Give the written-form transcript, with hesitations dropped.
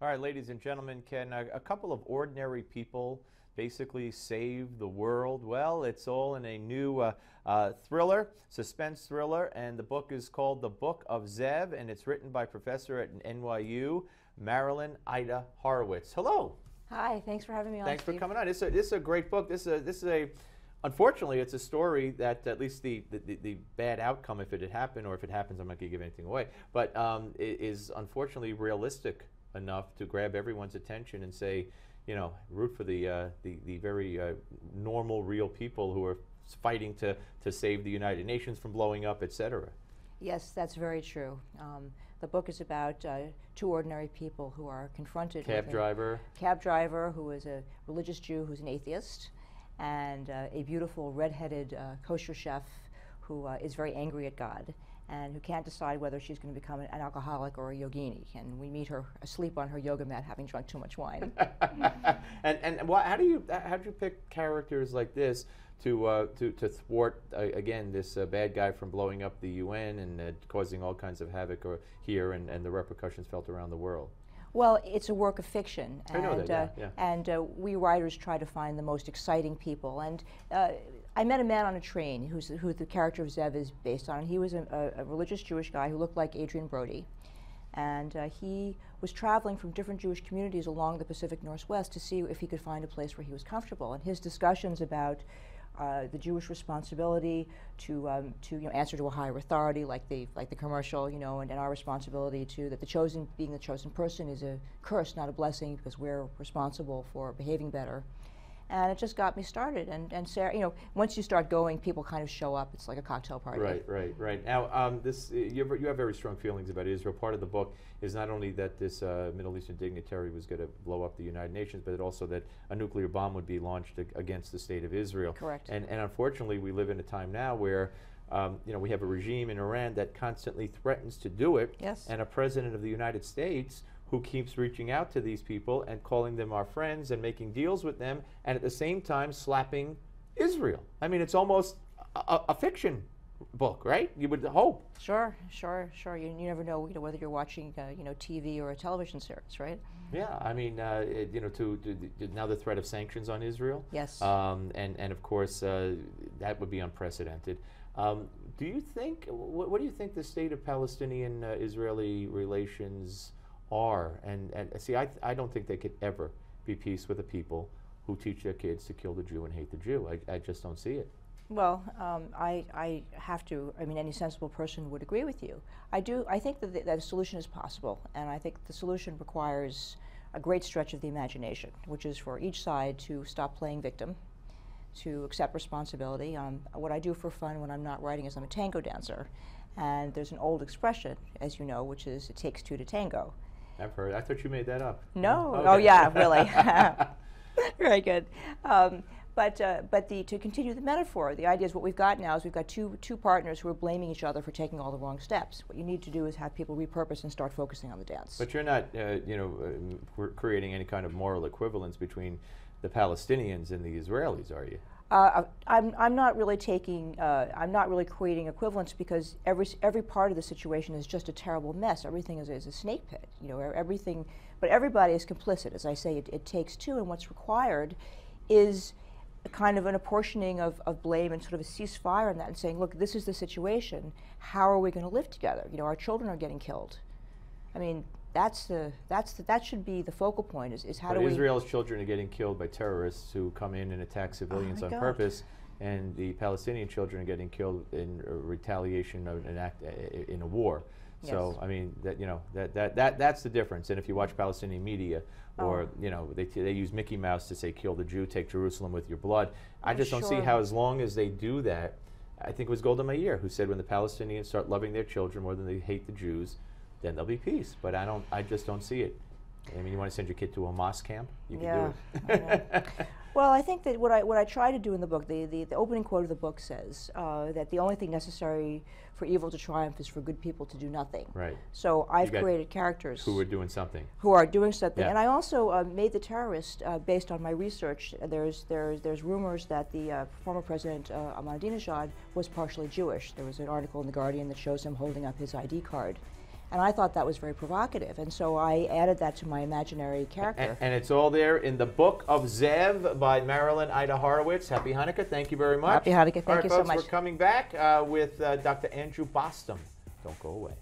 All right, ladies and gentlemen, can a couple of ordinary people basically save the world? Well, it's all in a new thriller, suspense thriller, and the book is called The Book of Zev, and it's written by professor at NYU, Marilyn Ida Horowitz. Hello. Hi, thanks for having me on. Thanks Steve. for coming on. This is a great book. This is a unfortunately, it's a story that at least the bad outcome, if it had happened, or if it happens, I'm not going to give anything away, but it is unfortunately realistic enough to grab everyone's attention and say, you know, root for the very normal, real people who are fighting to save the United Nations from blowing up, etc. Yes, that's very true. The book is about two ordinary people who are confronted with driver. Cab driver who is a religious Jew who's an atheist, and a beautiful red-headed kosher chef who is very angry at God and who can't decide whether she's going to become an alcoholic or a yogini. And we meet her asleep on her yoga mat having drunk too much wine. and how do you pick characters like this to thwart again this bad guy from blowing up the UN and causing all kinds of havoc here and the repercussions felt around the world? Well, it's a work of fiction, I know that, yeah. And we writers try to find the most exciting people. And I met a man on a train who the character of Zev is based on. He was a religious Jewish guy who looked like Adrian Brody, and he was traveling from different Jewish communities along the Pacific Northwest to see if he could find a place where he was comfortable. And his discussions about the Jewish responsibility to answer to a higher authority, like the commercial, and our responsibility to that being the chosen person is a curse, not a blessing, because we're responsible for behaving better. And it just got me started. And Sarah, once you start going, people kind of show up. It's like a cocktail party. Right. Now, you have very strong feelings about Israel. Part of the book is not only that this Middle Eastern dignitary was going to blow up the United Nations, but also that a nuclear bomb would be launched against the state of Israel. Correct. And unfortunately, we live in a time now where we have a regime in Iran that constantly threatens to do it. Yes. And a president of the United States who keeps reaching out to these people and calling them our friends and making deals with them, and at the same time slapping Israel. I mean, it's almost a fiction book, right? You would hope. Sure. You never know, whether you're watching, TV or a television series, right? Yeah, I mean, to now the threat of sanctions on Israel. Yes. And of course, that would be unprecedented. Do you think? What do you think the state of Palestinian-Israeli relations are? And see, I don't think they could ever be peace with a people who teach their kids to kill the Jew and hate the Jew. I just don't see it. Well, I have to. I mean, any sensible person would agree with you. I do. I think that a solution is possible, and I think the solution requires a great stretch of the imagination, which is for each side to stop playing victim, to accept responsibility. What I do for fun when I'm not writing is I'm a tango dancer, and there's an old expression, as you know, which is "it takes two to tango." I've heard. I thought you made that up. No. Okay. Oh yeah, really. Very good. But to continue the metaphor, the idea is what we've got now is we've got two partners who are blaming each other for taking all the wrong steps. What you need to do is have people repurpose and start focusing on the dance. But you're not, creating any kind of moral equivalence between the Palestinians and the Israelis, are you? I'm not really taking. I'm not really creating equivalence, because every part of the situation is just a terrible mess. Everything is a snake pit. Everything. But everybody is complicit. As I say, it takes two, and what's required is a kind of an apportioning of blame and sort of a ceasefire in that, and saying, look, this is the situation. How are we going to live together? Our children are getting killed. I mean, that should be the focal point. Is how do we? Israel's children are getting killed by terrorists who come in and attack civilians on purpose, and the Palestinian children are getting killed in retaliation of an act in a war. Yes. So I mean that's the difference. And if you watch Palestinian media, or they use Mickey Mouse to say "kill the Jew, take Jerusalem with your blood." I just don't see how, as long as they do that, I think it was Golda Meir who said, when the Palestinians start loving their children more than they hate the Jews, then there'll be peace. But I just don't see it. I mean, you want to send your kid to a Hamas camp? You can do it. Well, I think that what I try to do in the book, the opening quote of the book says that the only thing necessary for evil to triumph is for good people to do nothing. Right. So I've created characters who are doing something. Yeah. And I also made the terrorist based on my research. There's rumors that the former president Ahmadinejad was partially Jewish. There was an article in The Guardian that shows him holding up his ID card. And I thought that was very provocative, and so I added that to my imaginary character. And it's all there in the Book of Zev by Marilyn Ida Horowitz. Happy Hanukkah. Thank you very much. Happy Hanukkah. Thank you so much. We're coming back with Dr. Andrew Bostom. Don't go away.